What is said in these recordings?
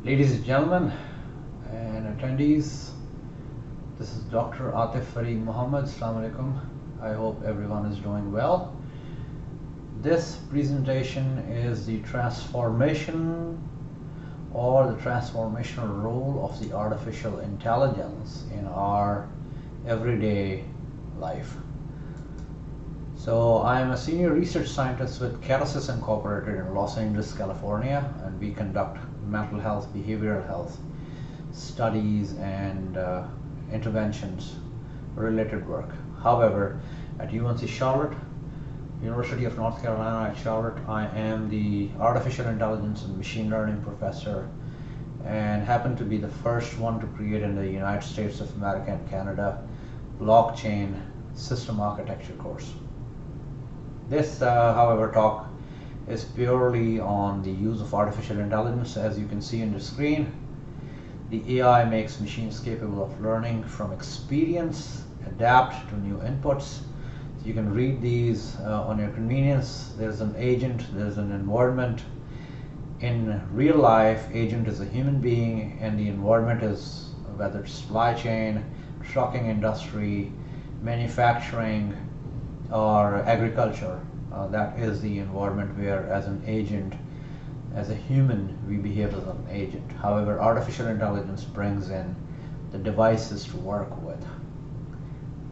Ladies and gentlemen and attendees, this is Dr. Atif Fareed Muhammad. Assalamu alaikum. I hope everyone is doing well. This presentation is the transformation or the transformational role of the artificial intelligence in our everyday life. So I am a senior research scientist with Kerecis Incorporated in Los Angeles, California, and we conduct mental health, behavioral health studies and interventions related work. However, at UNC Charlotte, University of North Carolina at Charlotte, I am the artificial intelligence and machine learning professor and happen to be the first one to create in the United States of America and Canada blockchain system architecture course. This, however, talk is purely on the use of artificial intelligence. As you can see on the screen, the AI makes machines capable of learning from experience, adapt to new inputs. So you can read these on your convenience. There's an agent, there's an environment. In real life, agent is a human being, and the environment is, whether it's supply chain, trucking industry, manufacturing, or agriculture. That is the environment where, as an agent, as a human, we behave as an agent. However, artificial intelligence brings in the devices to work with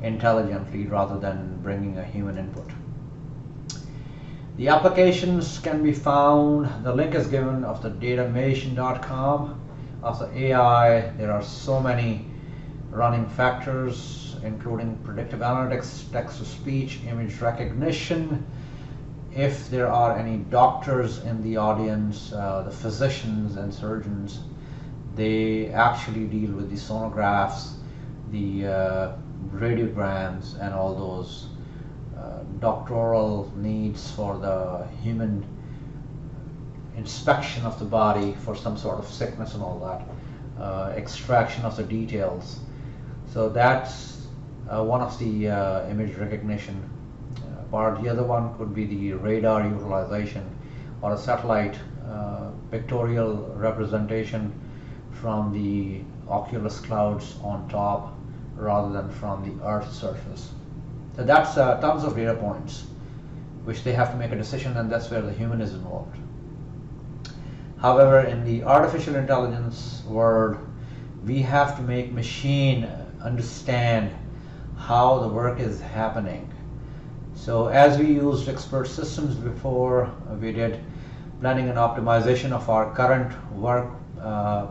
intelligently rather than bringing a human input. The applications can be found, the link is given of the datamation.com of the AI. There are so many running factors, including predictive analytics, text-to-speech, image recognition. If there are any doctors in the audience, the physicians and surgeons, they actually deal with the sonographs, the radiograms, and all those doctoral needs for the human inspection of the body for some sort of sickness and all that, extraction of the details. So that's one of the image recognition part. The other one could be the radar utilization or a satellite pictorial representation from the Oculus clouds on top rather than from the Earth's surface. So that's tons of data points which they have to make a decision, and that's where the human is involved. However, in the artificial intelligence world, we have to make machine understand how the work is happening. So as we used expert systems before, we did planning and optimization of our current work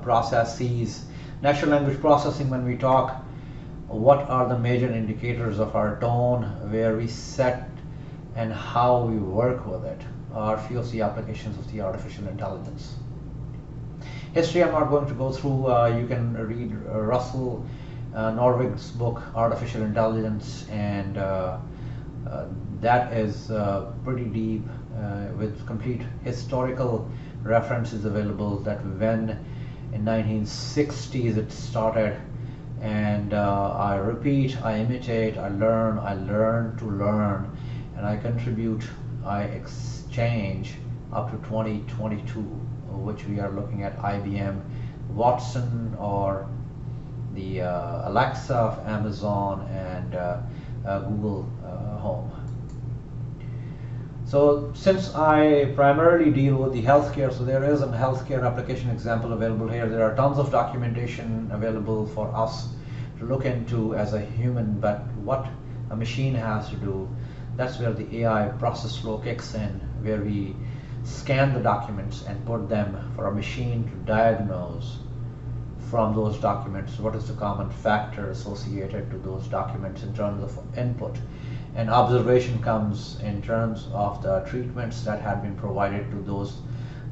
processes. Natural language processing, when we talk, what are the major indicators of our tone, where we set and how we work with it, are few of the applications of the artificial intelligence. History I'm not going to go through. You can read Russell Norvig's book Artificial Intelligence, and that is pretty deep with complete historical references available, that when in 1960s it started, and I repeat, I imitate, I learn to learn, and I contribute, I exchange up to 2022, which we are looking at IBM Watson or the Alexa of Amazon and Google Home. So since I primarily deal with the healthcare, so there is a healthcare application example available here. There are tons of documentation available for us to look into as a human, but what a machine has to do, that's where the AI process flow kicks in, where we scan the documents and put them for a machine to diagnose from those documents what is the common factor associated to those documents in terms of input. And observation comes in terms of the treatments that have been provided to those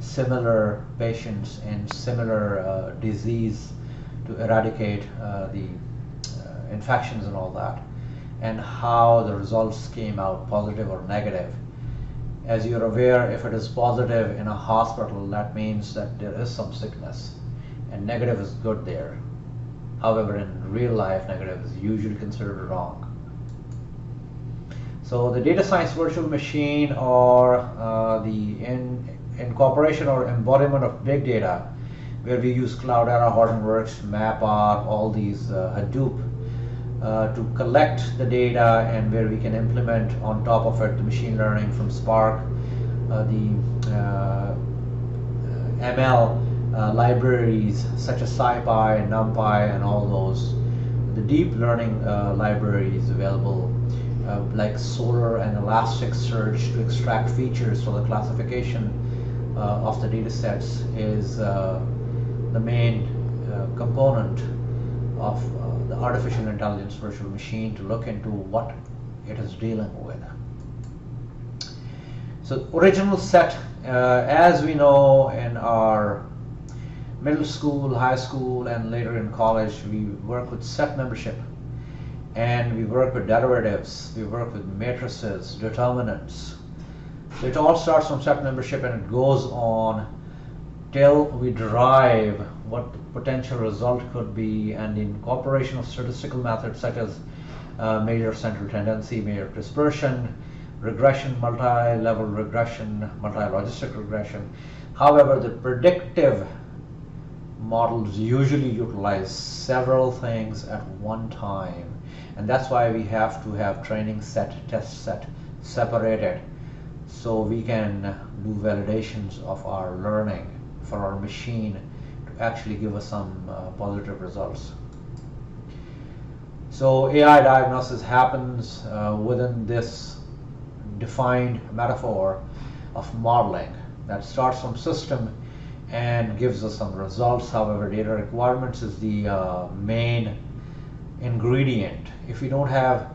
similar patients in similar disease to eradicate the infections and all that, and how the results came out, positive or negative. As you're aware, if it is positive in a hospital, that means that there is some sickness, and negative is good there. However, in real life, negative is usually considered wrong. So the data science virtual machine, or the incorporation or embodiment of big data, where we use Cloudera, Hortonworks, MapR, all these Hadoop to collect the data, and where we can implement on top of it the machine learning from Spark, the ML libraries such as SciPy, NumPy, and all those. The deep learning libraries available like Solar and Elasticsearch to extract features for the classification of the data sets is the main component of the artificial intelligence virtual machine to look into what it is dealing with. So original set, as we know in our middle school, high school, and later in college, we work with set membership, and we work with derivatives, we work with matrices, determinants. So it all starts from set membership and it goes on till we derive what the potential result could be, and the incorporation of statistical methods such as measure central tendency, measure dispersion, regression, multi-level regression, multi-logistic regression. However, the predictive models usually utilize several things at one time, and that's why we have to have training set, test set separated, so we can do validations of our learning for our machine to actually give us some positive results. So AI diagnosis happens within this defined metaphor of modeling that starts from system and gives us some results. However, data requirements is the main ingredient. If we don't have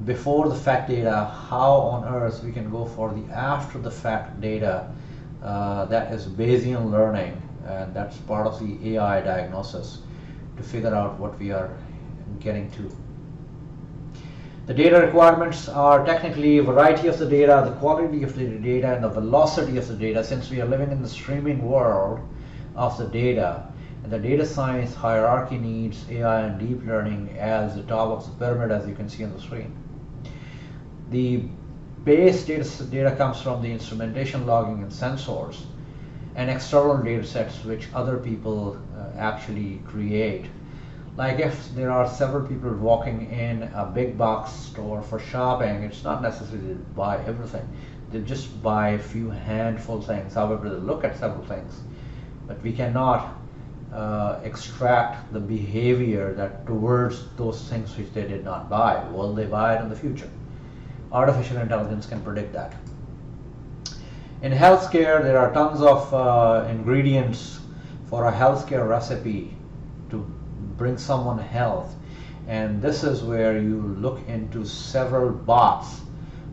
before the fact data, how on earth we can go for the after the fact data? That is Bayesian learning, and that's part of the AI diagnosis to figure out what we are getting to. The data requirements are technically a variety of the data, the quality of the data, and the velocity of the data, since we are living in the streaming world of the data. And the data science hierarchy needs AI and deep learning as the top of the pyramid, as you can see on the screen. The base data comes from the instrumentation, logging, and sensors, and external data sets which other people actually create. Like if there are several people walking in a big box store for shopping, it's not necessary to buy everything. They just buy a few handful things. However, they look at several things, but we cannot extract the behavior that towards those things which they did not buy. Will they buy it in the future? Artificial intelligence can predict that. In healthcare, there are tons of ingredients for a healthcare recipe to bring someone health, and this is where you look into several bots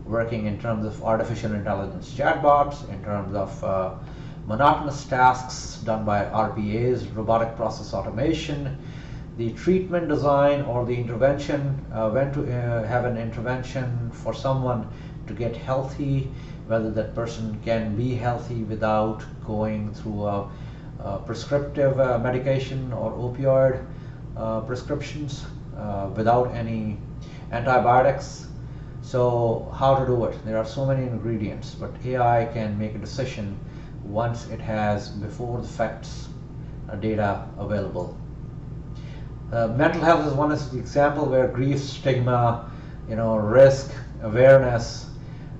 working in terms of artificial intelligence chatbots, in terms of monotonous tasks done by RPAs, robotic process automation, the treatment design or the intervention, when to have an intervention for someone to get healthy, whether that person can be healthy without going through a prescriptive medication or opioid prescriptions, without any antibiotics. So how to do it? There are so many ingredients, but AI can make a decision once it has before the facts data available. Mental health is one example where grief, stigma, risk, awareness,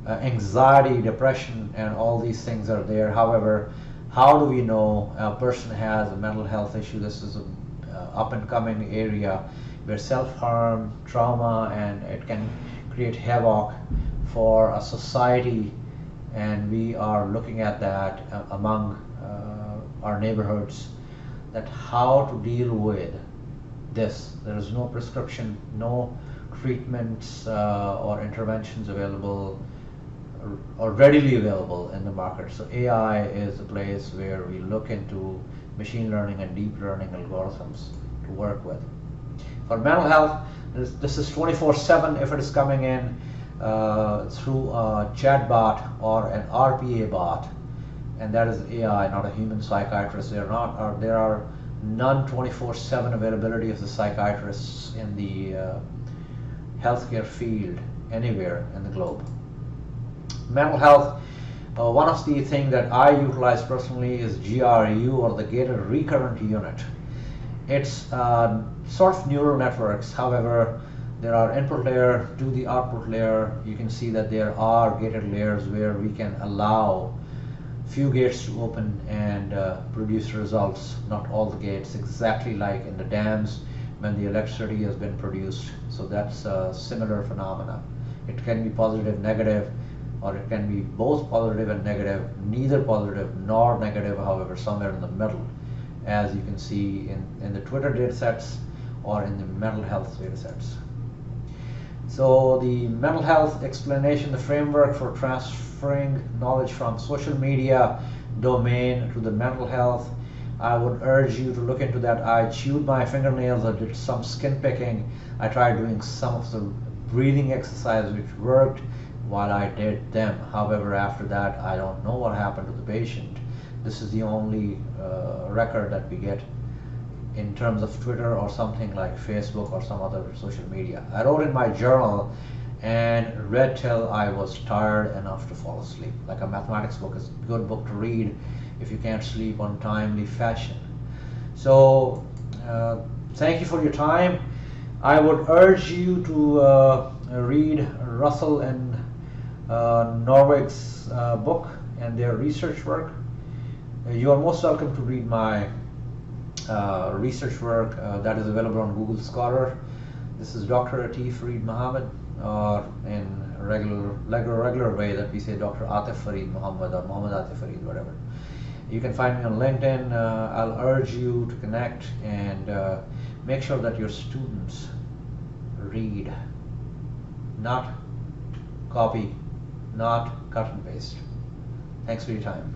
anxiety, depression, and all these things are there. However, how do we know a person has a mental health issue? This is an up and coming area where self-harm, trauma, and it can create havoc for a society, and we are looking at that among our neighborhoods, that how to deal with this. There is no prescription, no treatments or interventions available or readily available in the market. So AI is a place where we look into machine learning and deep learning algorithms to work with. For mental health, this is 24/7 if it is coming in through a chatbot or an RPA bot, and that is AI, not a human psychiatrist. There are none 24/7 availability of the psychiatrists in the healthcare field anywhere in the globe. Mental health, One of the things that I utilize personally is GRU, or the gated recurrent unit. It's sort of neural networks. However, there are input layer to the output layer. You can see that there are gated layers where we can allow few gates to open and produce results, not all the gates, exactly like in the dams when the electricity has been produced. So that's a similar phenomena. It can be positive, negative, or it can be both positive and negative, neither positive nor negative, however, somewhere in the middle, as you can see in the Twitter datasets or in the mental health datasets. So the mental health explanation, the framework for transferring knowledge from social media domain to the mental health, I would urge you to look into that. I chewed my fingernails, I did some skin picking, I tried doing some of the breathing exercises which worked while I did them. However, after that, I don't know what happened to the patient. This is the only record that we get in terms of Twitter or something like Facebook or some other social media. I wrote in my journal and read till I was tired enough to fall asleep. Like a mathematics book is a good book to read if you can't sleep on timely fashion. So thank you for your time. I would urge you to read Russell and Norwig's book and their research work. You are most welcome to read my research work that is available on Google Scholar. This is Dr. Atif Farid Muhammad, or in regular way that we say Dr. Atif Farid Muhammad or Muhammad Atif Farid, whatever. You can find me on LinkedIn. I'll urge you to connect and make sure that your students read, not copy, not cut and paste. Thanks for your time.